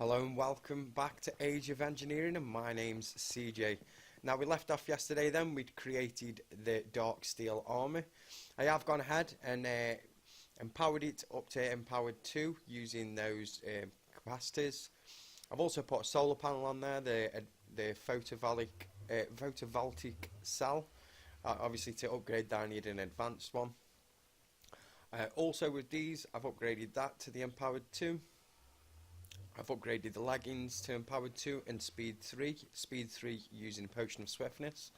Hello and welcome back to Age of Engineering, and my name's CJ. Now, we left off yesterday then, we'd created the dark steel armor. I have gone ahead and empowered it up to empowered 2 using those capacitors. I've also put a solar panel on there, the photovoltaic cell. Obviously, to upgrade that I need an advanced one. Also with these, I've upgraded that to the empowered 2. I've upgraded the leggings to empowered 2 and speed 3. Speed 3 using potion of swiftness.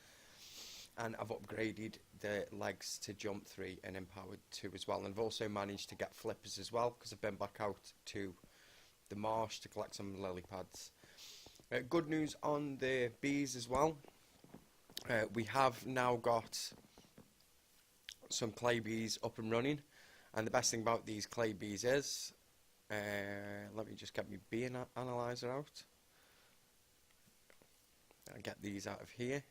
And I've upgraded the legs to jump 3 and empowered 2 as well. And I've also managed to get flippers as well, because I've been back out to the marsh to collect some lily pads. Good news on the bees as well. We have now got some clay bees up and running. And the best thing about these clay bees is, let me just get my bee analyzer out. I'll get these out of here.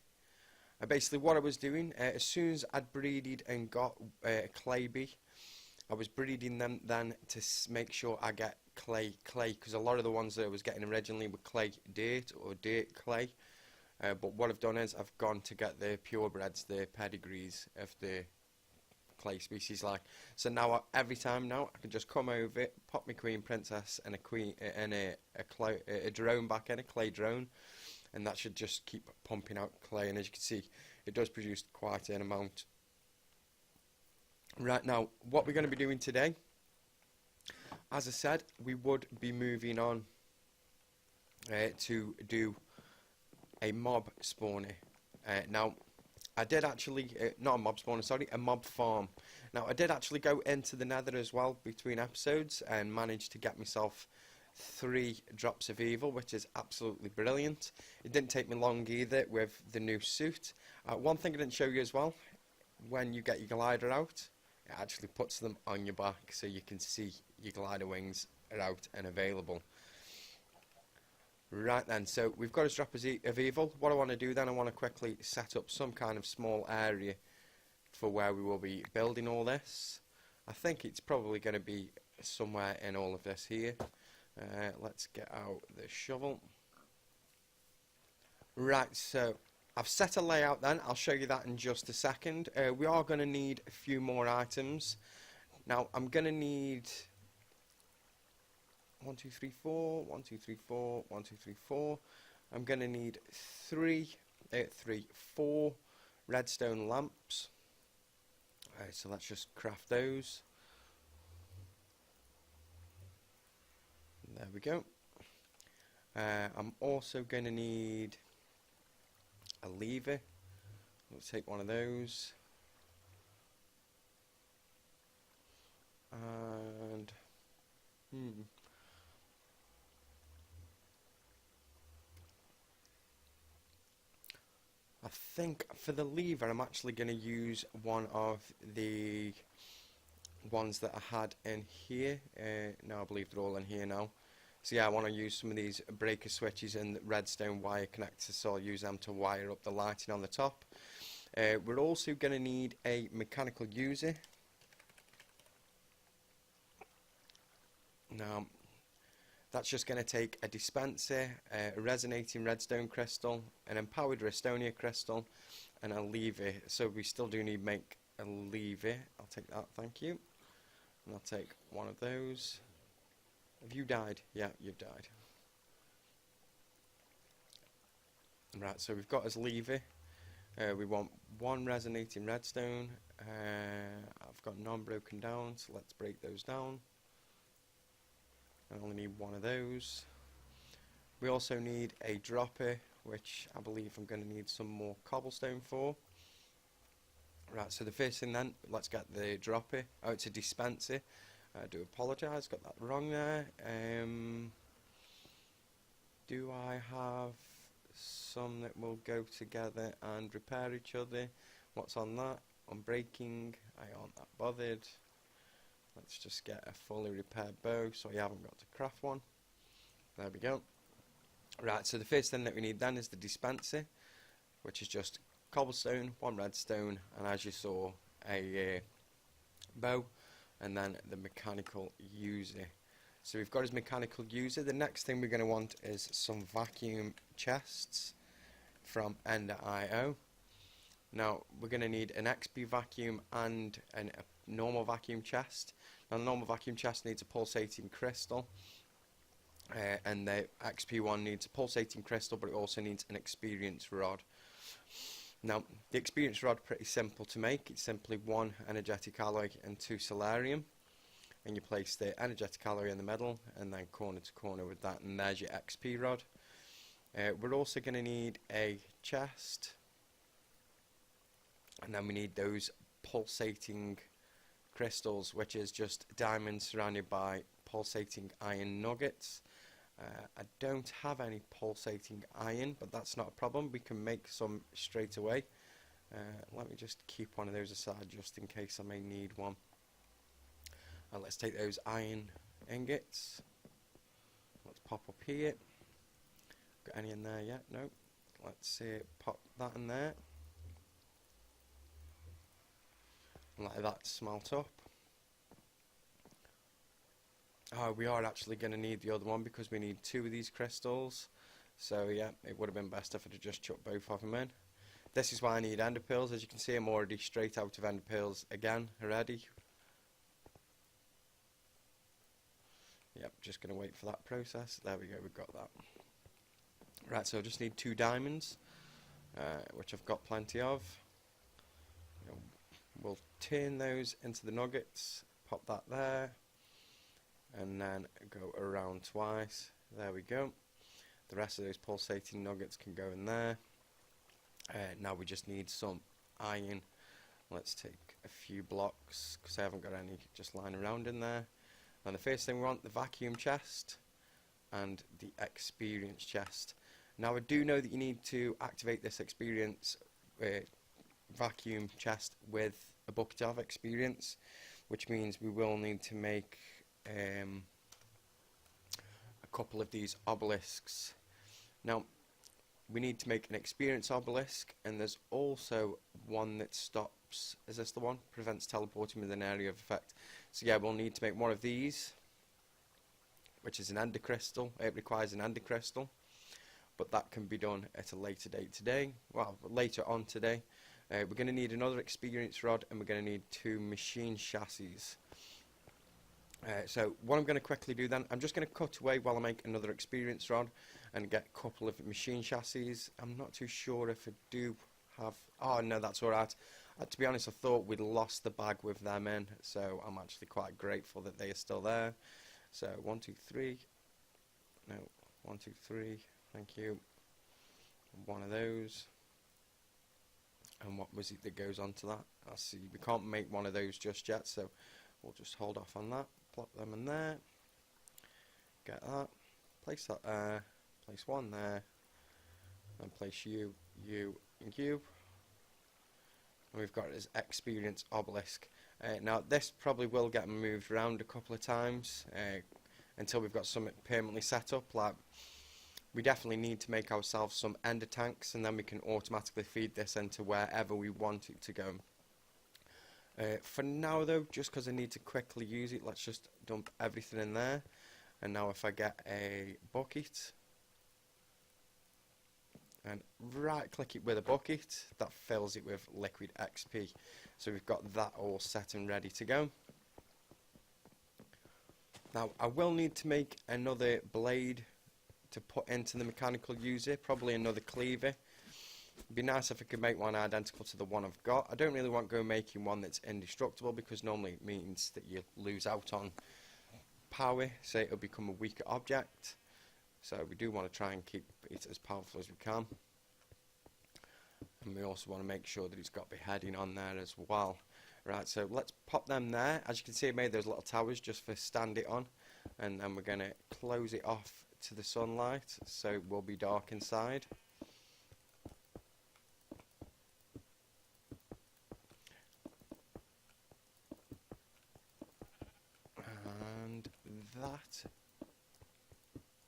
Basically what I was doing, as soon as I'd breeded and got a clay bee, I was breeding them then to make sure I get clay, because a lot of the ones that I was getting originally were clay dirt or dirt clay. But what I've done is I've gone to get the purebreds, the pedigrees of the clay species like. So now every time now I can just come over it, pop my queen princess and a drone back in, a clay drone, and that should just keep pumping out clay. And as you can see, it does produce quite an amount. Right, now what we're going to be doing today, as I said, we would be moving on to do a mob spawner. Now I did actually, not a mob spawner, sorry, a mob farm. Now, I did actually go into the nether as well between episodes and managed to get myself 3 drops of evil, which is absolutely brilliant. It didn't take me long either with the new suit. One thing I didn't show you as well, when you get your glider out, it actually puts them on your back so you can see your glider wings are out and available. Right then, so we've got a drop of evil. What I want to do then, I want to quickly set up some kind of small area for where we will be building all this. I think it's probably going to be somewhere in all of this here. Let's get out the shovel. Right, so I've set a layout then. I'll show you that in just a second. We are going to need a few more items. Now, I'm going to need 1, 2, 3, 4, 1, 2, 3, 4, 1, 2, 3, 4. I'm going to need 4 redstone lamps. So let's just craft those. There we go. I'm also going to need a lever. Let's take one of those. And I think for the lever I'm actually going to use one of the ones that I had in here. Now I believe they're all in here now. So yeah, I want to use some of these breaker switches and redstone wire connectors, so I'll use them to wire up the lighting on the top. We're also going to need a mechanical user. Now, that's just going to take a dispenser, a resonating redstone crystal, an empowered restonia crystal, and a lever. So we still do need to make a lever. I'll take that, thank you. And I'll take one of those. Have you died? Yeah, you've died. Right, so we've got as lever. We want 1 resonating redstone. I've got none broken down, so let's break those down. I only need 1 of those. We also need a dropper, which I believe I'm going to need some more cobblestone for. Right, so the first thing then, let's get the dropper. Oh, it's a dispenser. I do apologise, got that wrong there. Do I have some that will go together and repair each other? What's on that? Unbreaking, I aren't that bothered. Let's just get a fully repaired bow, so I haven't got to craft one. There we go. Right, so the first thing that we need then is the dispenser, which is just cobblestone, 1 redstone, and as you saw, a bow, and then the mechanical user. So we've got his mechanical user. The next thing we're going to want is some vacuum chests from Ender.io. Now we're going to need an XP vacuum and a normal vacuum chest. Now the normal vacuum chest needs a pulsating crystal, and the XP one needs a pulsating crystal, but it also needs an experience rod. Now the experience rod pretty simple to make. It's simply 1 energetic alloy and 2 solarium, and you place the energetic alloy in the middle and then corner to corner with that, and there's your XP rod. We're also going to need a chest, and then we need those pulsating crystals, which is just diamonds surrounded by pulsating iron nuggets. I don't have any pulsating iron, but that's not a problem. We can make some straight away. Let me just keep one of those aside just in case I may need one. Let's take those iron ingots. Let's pop up here. Got any in there yet? No. Let's see, pop that in there. Let that smelt up. Oh, we are actually going to need the other one because we need 2 of these crystals. So yeah, it would have been best if I'd have just chucked both of them in. This is why I need ender pearls. As you can see, I'm already straight out of ender pearls again already. Yep, just going to wait for that process. There we go, we've got that. Right, so I just need 2 diamonds, which I've got plenty of. We'll turn those into the nuggets, pop that there, and then go around twice. There we go. The rest of those pulsating nuggets can go in there. Now we just need some iron. Let's take a few blocks because I haven't got any just lying around in there. Now the first thing we want, the vacuum chest and the experience chest. Now I do know that you need to activate this experience vacuum chest with a bucket of experience, which means we will need to make a couple of these obelisks. Now we need to make an experience obelisk, and there's also one that stops, is this the one? Prevents teleporting within an area of effect. So yeah, we'll need to make one of these, which is an ender crystal. It requires an ender crystal, but that can be done at a later date today. Well, later on today. We're going to need another experience rod, and we're going to need 2 machine chassis. So what I'm going to quickly do then, I'm just going to cut away while I make another experience rod and get a couple of machine chassis. I'm not too sure if I do have... Oh no, that's alright. To be honest, I thought we'd lost the bag with them in, so I'm actually quite grateful that they are still there. So 1, 2, 3. No, 1, 2, 3. Thank you. One of those. And what was it that goes on to that? I see we can't make one of those just yet, so we'll just hold off on that. Plop them in there. Get that. Place that there. Place one there. And place you, and you. And we've got this experience obelisk. Now this probably will get moved around a couple of times until we've got something permanently set up. Like, we definitely need to make ourselves some ender tanks, and then we can automatically feed this into wherever we want it to go. For now though, just because I need to quickly use it, let's just dump everything in there. And now if I get a bucket and right click it with a bucket, that fills it with liquid XP. So we've got that all set and ready to go. Now I will need to make another blade to put into the mechanical user, probably another cleaver. It'd be nice if I could make one identical to the one I've got. I don't really want to go making one that's indestructible, because normally it means that you lose out on power, so it'll become a weaker object. So we do want to try and keep it as powerful as we can. And we also want to make sure that it's got beheading on there as well. Right, so let's pop them there. As you can see, I made those little towers just for stand it on. And then we're going to close it off to the sunlight, so it will be dark inside. And that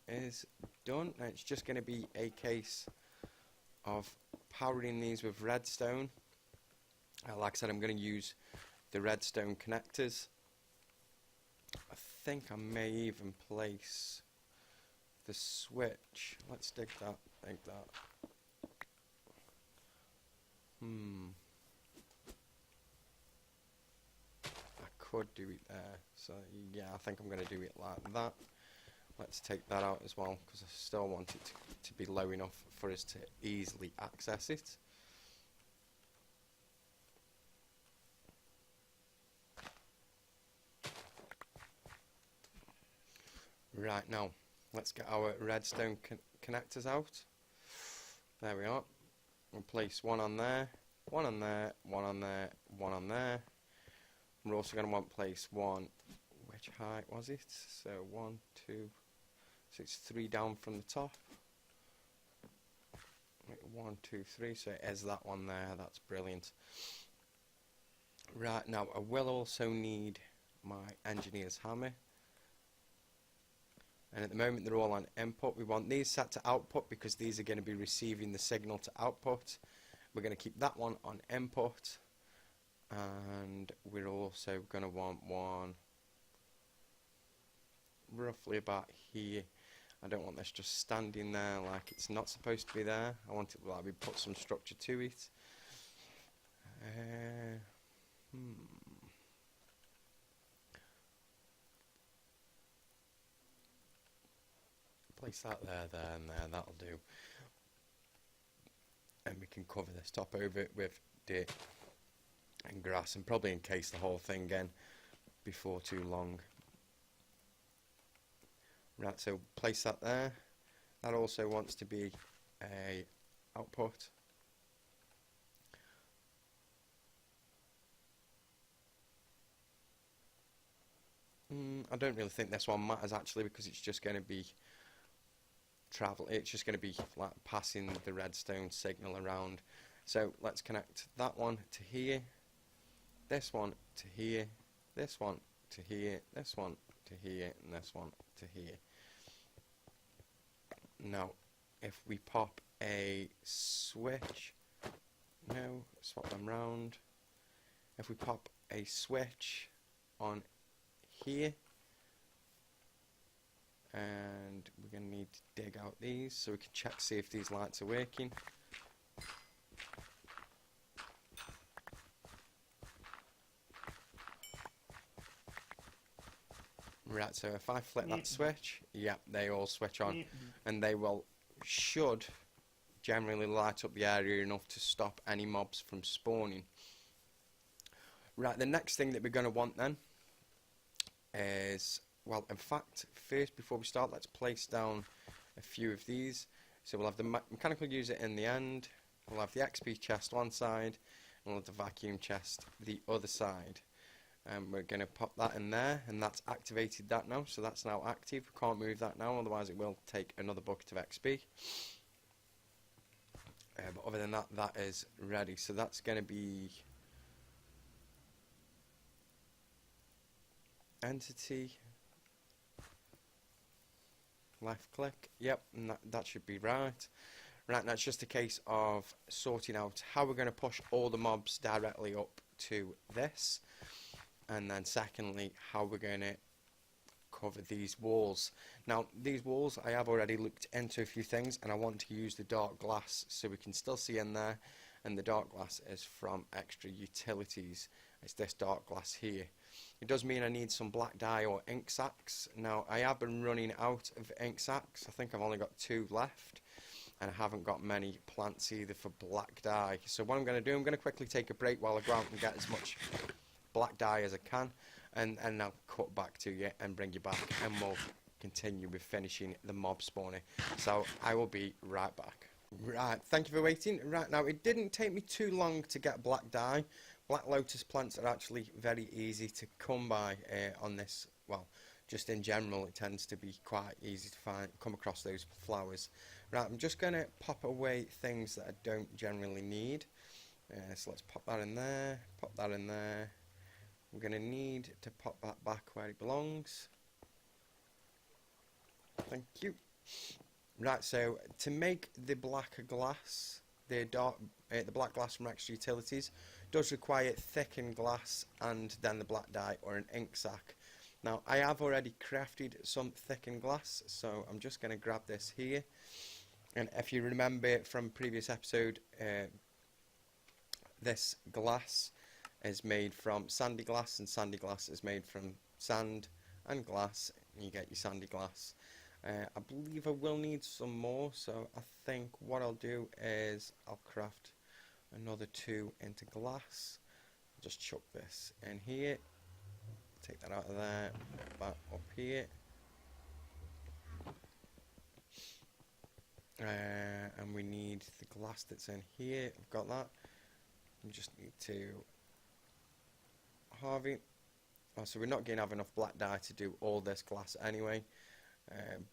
is done. Now it's just going to be a case of powering these with redstone. Like I said, I'm going to use the redstone connectors. I think I may even place the switch. Let's dig that, like that. I could do it there, so yeah, I think I'm going to do it like that. Let's take that out as well, because I still want it to be low enough for us to easily access it. Right, now, let's get our redstone connectors out. There we are. We'll place one on there, one on there, one on there, one on there. We're also going to want to place one, which height was it? So 1, 2, so it's 3 down from the top. 1, 2, 3, so it is that one there, that's brilliant. Right, now I will also need my engineer's hammer. And at the moment they're all on input. We want these set to output because these are going to be receiving the signal to output. We're going to keep that one on input. And we're also going to want one roughly about here. I don't want this just standing there like it's not supposed to be there. I want it to like we put some structure to it. Place that there, and there, that'll do. And we can cover this top over it with dirt and grass and probably encase the whole thing again before too long. Right, so place that there. That also wants to be a output. I don't really think this one matters actually because it's just going to be it's just going to be like passing the redstone signal around. So let's connect that one to here, this one to here, this one to here, this one to here, and this one to here. Now if we pop a switch, no, swap them round. If we pop a switch on here, and we're going to need to dig out these so we can check see if these lights are working. Right, so if I flip that switch, yeah, they all switch on, and they should generally light up the area enough to stop any mobs from spawning. Right, the next thing that we're going to want then is, well, in fact, first before we start, let's place down a few of these. So we'll have the mechanical user in the end, we'll have the XP chest one side, and we'll have the vacuum chest the other side. We're going to pop that in there, and that's activated that now, so that's now active. We can't move that now, otherwise it will take another bucket of XP. But other than that, that is ready. So that's going to be entity, left click, yep, and that should be right. Right, now it's just a case of sorting out how we're going to push all the mobs directly up to this, and then secondly how we're going to cover these walls. Now these walls I have already looked into a few things, and I want to use the dark glass so we can still see in there, and the dark glass is from Extra Utilities. It's this dark glass here. It does mean I need some black dye or ink sacs. Now I have been running out of ink sacs. I think I've only got 2 left, and I haven't got many plants either for black dye. So what I'm going to do, I'm going to quickly take a break while I go out and get as much black dye as I can, and I'll cut back to you and bring you back, and we'll continue with finishing the mob spawner. So I will be right back. Right, thank you for waiting. Right, now it didn't take me too long to get black dye. Black lotus plants are actually very easy to come by on this. Well, just in general, it tends to be quite easy to come across those flowers. Right, I'm just going to pop away things that I don't generally need. So let's pop that in there, pop that in there. We're going to need to pop that back where it belongs. Thank you. Right, so to make the black glass, the black glass from Extra Utilities does require thickened glass and then the black dye or an ink sac. Now I have already crafted some thickened glass, so I'm just going to grab this here. And if you remember from previous episode, this glass is made from sandy glass, and sandy glass is made from sand and glass, and you get your sandy glass. I believe I will need some more, so I think what I'll do is I'll craft another 2 into glass. I'll just chuck this in here, take that out of there, back up here, and we need the glass that's in here. I've got that. We just need to halve it. Oh, so we're not going to have enough black dye to do all this glass anyway,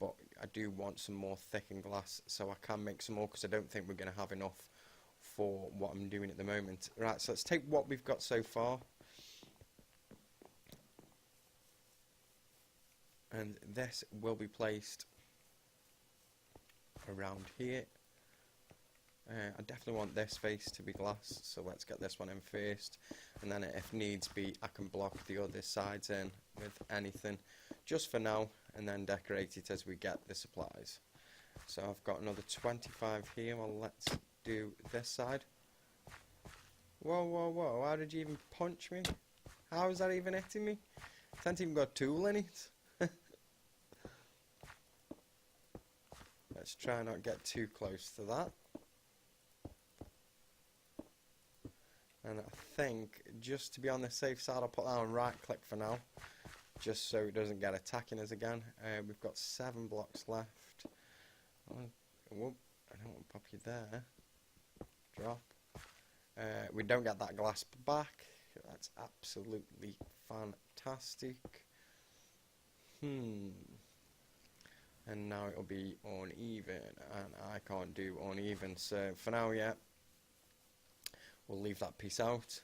but I do want some more thickened glass, so I can make some more, because I don't think we're going to have enough for what I'm doing at the moment. Right, so let's take what we've got so far, and this will be placed around here. I definitely want this face to be glass, so let's get this one in first, and then if needs be I can block the other sides in with anything just for now, and then decorate it as we get the supplies. So I've got another 25 here. Well, let's do this side. Whoa, whoa, whoa, how did you even punch me? How is that even hitting me? It hasn't even got a tool in it. Let's try not get too close to that. And I think, just to be on the safe side, I'll put that on right click for now, just so it doesn't get attacking us again. We've got 7 blocks left. Whoop, I don't want to pop you there. Drop. We don't get that glass back. That's absolutely fantastic. And now it'll be uneven, and I can't do uneven, so for now, yeah, we'll leave that piece out,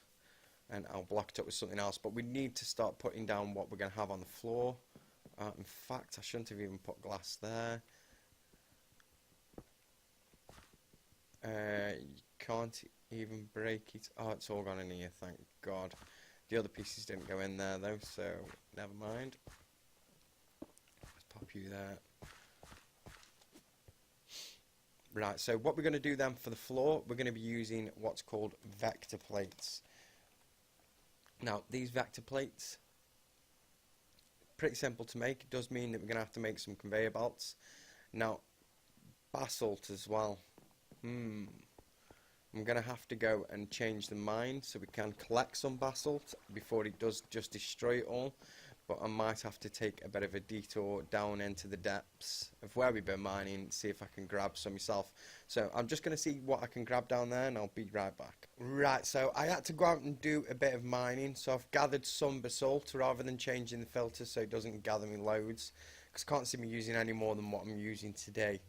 and I'll block it up with something else. But we need to start putting down what we're going to have on the floor. In fact, I shouldn't have even put glass there. You can't even break it. Oh, it's all gone in here, thank God. The other pieces didn't go in there though, so never mind. Let's pop you there. Right, so what we're going to do then for the floor, we're going to be using what's called vector plates. Now, these vector plates, pretty simple to make. It does mean that we're going to have to make some conveyor belts. Now, basalt as well. I'm going to have to go and change the mine so we can collect some basalt before it does just destroy it all. But I might have to take a bit of a detour down into the depths of where we've been mining, see if I can grab some myself. So I'm just going to see what I can grab down there, and I'll be right back. Right, so I had to go out and do a bit of mining, so I've gathered some basalt rather than changing the filter so it doesn't gather me loads, because I can't see me using any more than what I'm using today.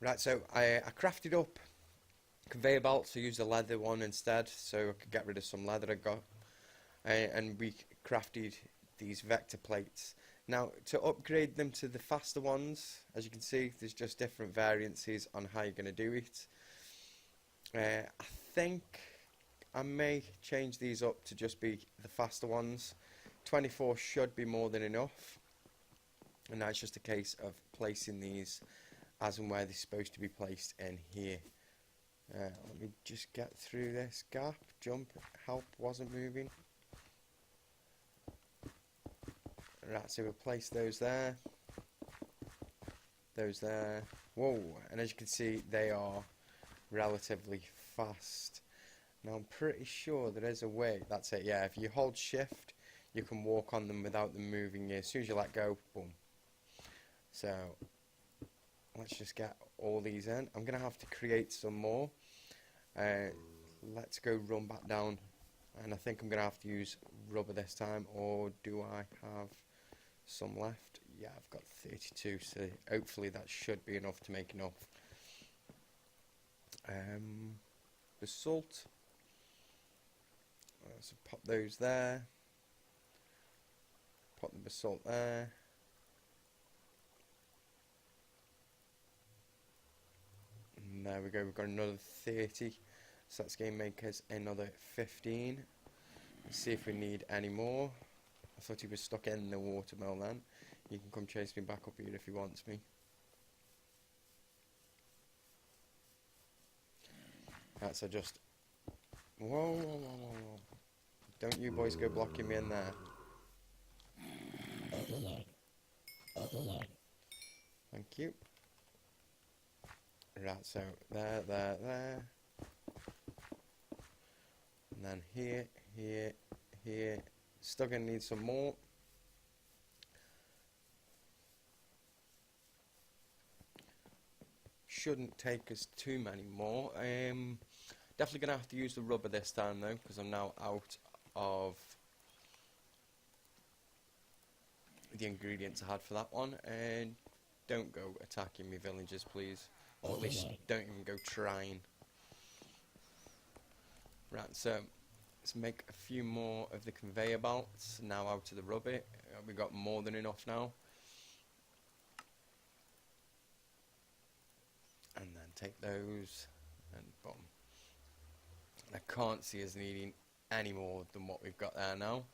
Right, so I crafted up conveyor belts, so I used a leather one instead, so I could get rid of some leather I got. And we crafted these vector plates. Now, to upgrade them to the faster ones, as you can see, there's just different variances on how you're going to do it. I think I may change these up to just be the faster ones. 24 should be more than enough, and now it's just a case of placing these as and where they're supposed to be placed in here. Let me just get through this gap. Jump, help, wasn't moving. Right, so we'll place those there, those there. Whoa, and as you can see, they are relatively fast. Now I'm pretty sure there is a way. That's it, yeah, if you hold shift you can walk on them without them moving. As soon as you let go, boom. So let's just get all these in. I'm gonna have to create some more. Let's go run back down, and I think I'm gonna have to use rubber this time, or do I have some left? Yeah, I've got 32, so hopefully that should be enough to make enough. Basalt, so pop those there, pop the basalt there, and there we go, we've got another 30, so that's going to make us another 15. Let's see if we need any more. I thought he was stuck in the watermill then. He can come chase me back up here if he wants me. Right, so just... Whoa, whoa, whoa, whoa, whoa. Don't you boys go blocking me in there. Thank you. Right, so there. And then here. Still gonna need some more. Shouldn't take us too many more. Definitely gonna have to use the rubber this time though, because I'm now out of the ingredients I had for that one. And don't go attacking me villagers, please. Or at least don't even go trying. Right, so let's make a few more of the conveyor belts now out of the rubber. We've got more than enough now. And then take those and boom. I can't see us needing any more than what we've got there now.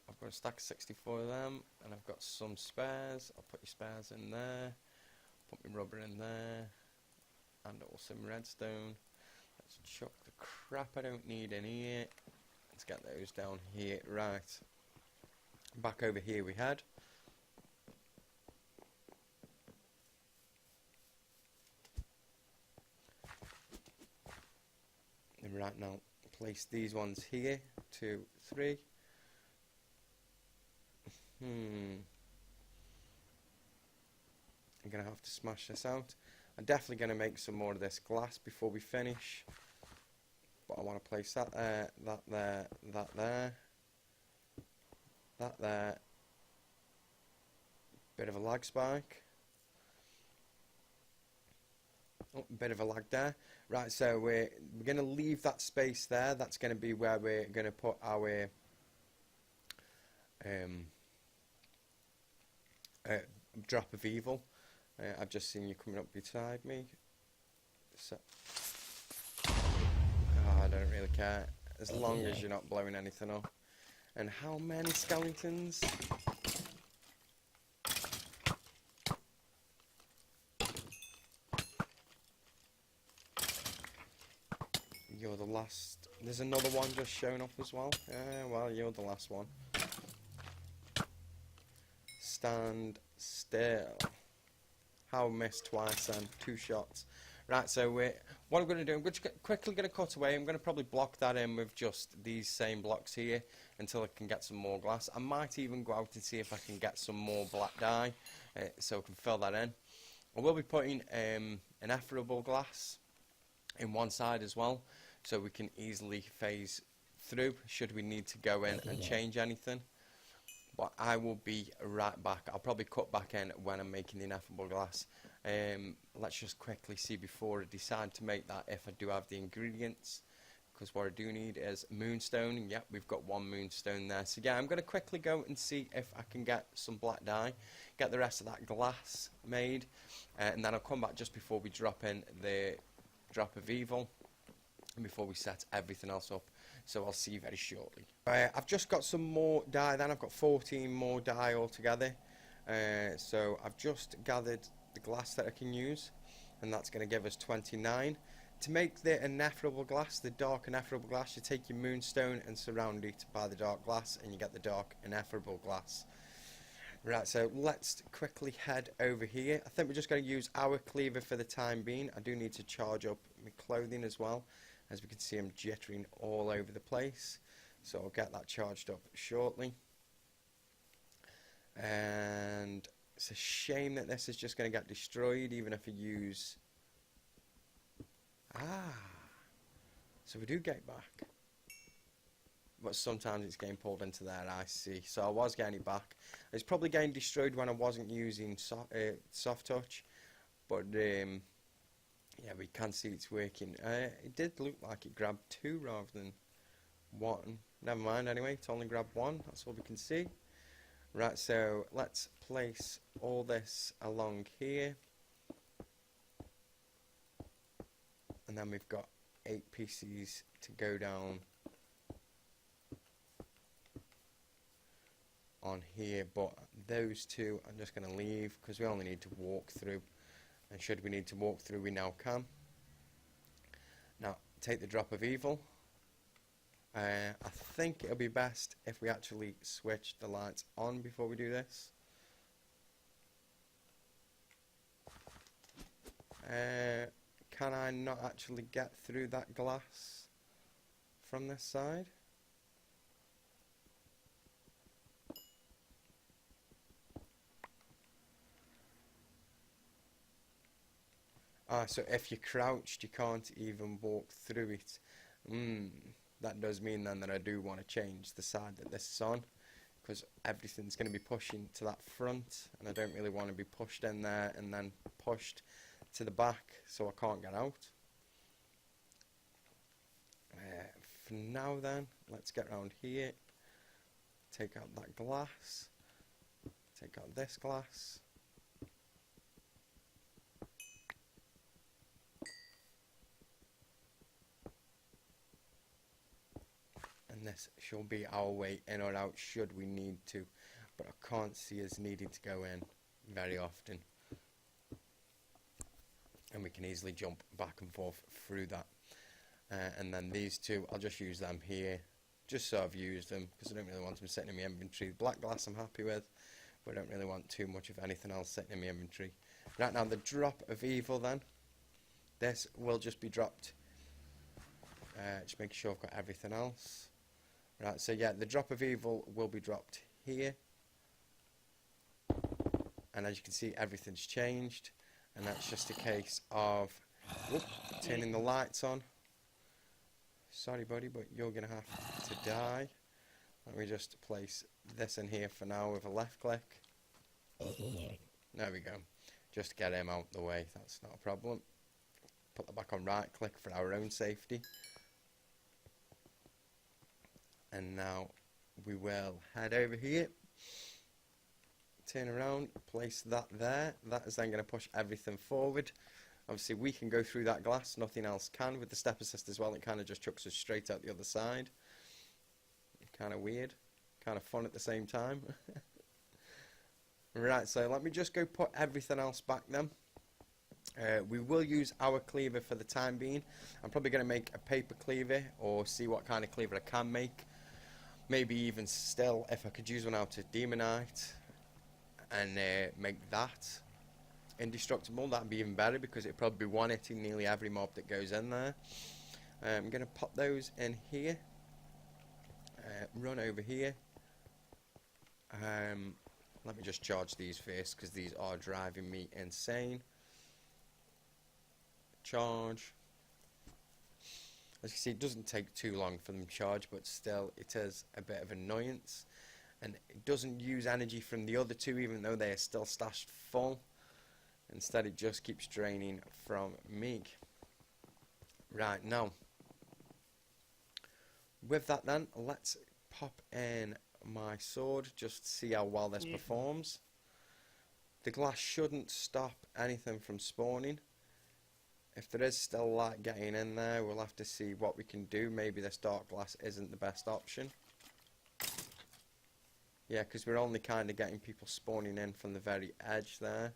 I've got a stack of 64 of them, and I've got some spares. I'll put your spares in there, put my rubber in there, and also some redstone. Let's chuck the crap I don't need in here. Let's get those down here. Right, back over here we had. And right now, place these ones here, 2, 3. I'm gonna have to smash this out. I'm definitely gonna make some more of this glass before we finish. But I want to place that there, that there, that there, that there. Bit of a lag spike. Oh, bit of a lag there. Right, so we're gonna leave that space there. That's gonna be where we're gonna put our drop of evil. I've just seen you coming up beside me. So, I don't really care as long as you're not blowing anything up. And how many skeletons? You're the last. There's another one just showing up as well. Well, you're the last one. Stand still. How missed twice and 2 shots. Right, so what I'm going to do, I'm quickly going to cut away. I'm going to probably block that in with just these same blocks here until I can get some more glass. I might even go out and see if I can get some more black dye so I can fill that in. I will be putting an efferable glass in one side as well, so we can easily phase through should we need to go in and change anything. But I will be right back. I'll probably cut back in when I'm making the ineffable glass. Let's just quickly see before I decide to make that if I do have the ingredients. Because what I do need is moonstone. Yep, we've got 1 moonstone there. So yeah, I'm going to quickly go and see if I can get some black dye. Get the rest of that glass made. And then I'll come back just before we drop in the drop of evil. And before we set everything else up. So I'll see you very shortly. I've just got some more dye then. I've got 14 more dye altogether. So I've just gathered the glass that I can use. And that's going to give us 29. To make the ineffable glass, the dark ineffable glass, you take your moonstone and surround it by the dark glass. And you get the dark ineffable glass. Right, so let's quickly head over here. I think we're just going to use our cleaver for the time being. I do need to charge up my clothing as well. As we can see, I'm jittering all over the place. So I'll get that charged up shortly. And it's a shame that this is just going to get destroyed, even if I use... So we do get back. But sometimes it's getting pulled into there, I see. So I was getting it back. It's probably getting destroyed when I wasn't using soft touch. But... yeah, we can see it's working. It did look like it grabbed 2 rather than 1. Never mind anyway, it's only grabbed 1. That's all we can see. Right, so let's place all this along here. And then we've got 8 pieces to go down on here, but those two I'm just going to leave because we only need to walk through, and should we need to walk through, we now can. Now take the drop of evil. I think it'll be best if we actually switch the lights on before we do this. Can I not actually get through that glass from this side? So if you're crouched, you can't even walk through it. That does mean then that I do want to change the side that this is on, because everything's going to be pushing to that front, and I don't really want to be pushed in there and then pushed to the back, so I can't get out. For now then, let's get around here, take out that glass, take out this glass. And this shall be our way in or out should we need to, but I can't see us needing to go in very often. And we can easily jump back and forth through that. And then these two, I'll just use them here, just so I've used them, because I don't really want them sitting in my inventory. The black glass I'm happy with, but I don't really want too much of anything else sitting in my inventory. Right now, the drop of evil then, this will just be dropped. Just make sure I've got everything else. Right, so yeah, the drop of evil will be dropped here. And as you can see, everything's changed. And that's just a case of turning the lights on. Sorry buddy, but you're going to have to die. Let me just place this in here for now with a left click. There we go. Just to get him out the way, that's not a problem. Put that back on right click for our own safety. And now we will head over here. Turn around, place that there. That is then going to push everything forward. Obviously we can go through that glass, nothing else can. With the step assist as well, it kind of just chucks us straight out the other side. Kind of weird, kind of fun at the same time. Right, so let me just go put everything else back then. We will use our cleaver for the time being. I'm probably going to make a paper cleaver or see what kind of cleaver I can make. Maybe even still, if I could use one out of demonite and make that indestructible, that'd be even better, because it'd probably be one-hitting nearly every mob that goes in there. I'm going to pop those in here, run over here. Let me just charge these first, because these are driving me insane. Charge. As you see, it doesn't take too long for them to charge, but still it is a bit of annoyance. And it doesn't use energy from the other two, even though they are still stashed full. Instead, it just keeps draining from me. Right, now, with that then, let's pop in my sword, just to see how well this performs. The glass shouldn't stop anything from spawning. If there is still light getting in there, we'll have to see what we can do. Maybe this dark glass isn't the best option. Yeah, because we're only kind of getting people spawning in from the very edge there.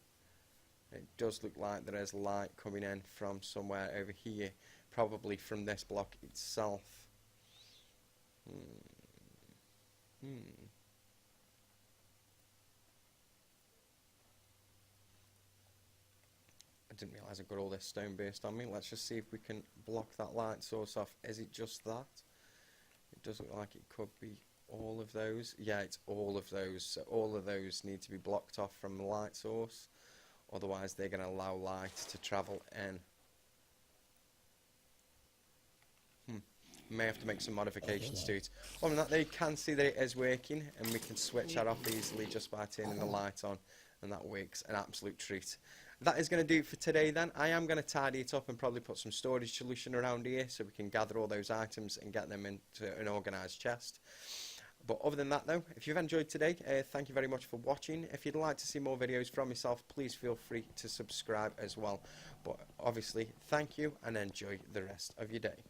It does look like there is light coming in from somewhere over here. Probably from this block itself. I didn't realise I got all this stone burst on me. Let's just see if we can block that light source off. Is it just that? It does look like it could be all of those. Yeah, it's all of those. So all of those need to be blocked off from the light source. Otherwise they're going to allow light to travel in. May have to make some modifications to it. Other than that, they can see that it is working, and we can switch that off easily just by turning the light on, and that works an absolute treat. That is going to do it for today then. I am going to tidy it up and probably put some storage solution around here so we can gather all those items and get them into an organised chest. But other than that though, if you've enjoyed today, thank you very much for watching. If you'd like to see more videos from myself, please feel free to subscribe as well. But obviously, thank you and enjoy the rest of your day.